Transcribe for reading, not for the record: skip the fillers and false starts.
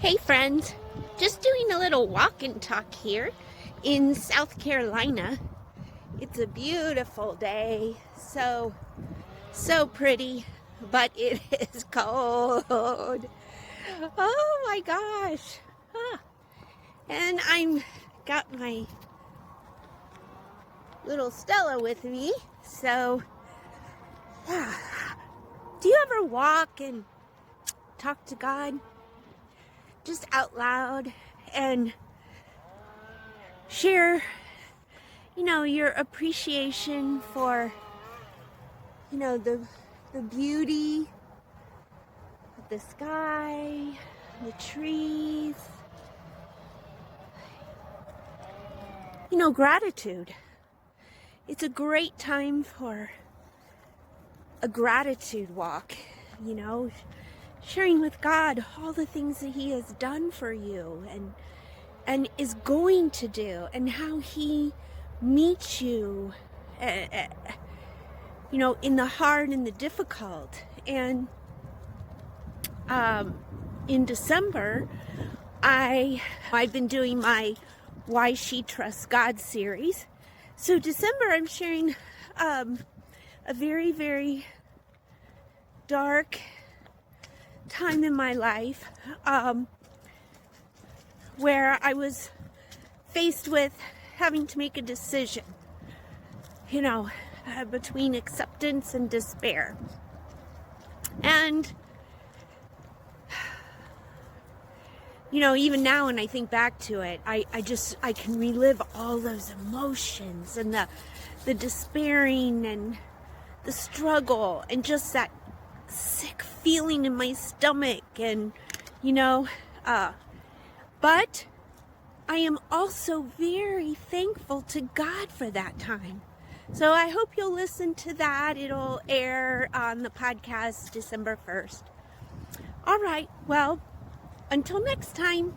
Hey friends, just doing a little walk and talk here in South Carolina. It's a beautiful day, so pretty, but it is cold. Oh my gosh. And I'm got my little Stella with me, so do you ever walk and talk to God? Just out loud and share, your appreciation for, the beauty of the sky, the trees, gratitude. It's a great time for a gratitude walk, sharing with God all the things that He has done for you and is going to do, and how He meets you, in the hard and the difficult. And in December, I've been doing my Why She Trusts God series. So December, I'm sharing a very, very dark time in my life, where I was faced with having to make a decision, between acceptance and despair. And, even now when I think back to it, I can relive all those emotions and the despairing and the struggle and just that sick feeling in my stomach, and but I am also very thankful to God for that time. So I hope you'll listen to that. It'll air on the podcast December 1st. All right, well, until next time.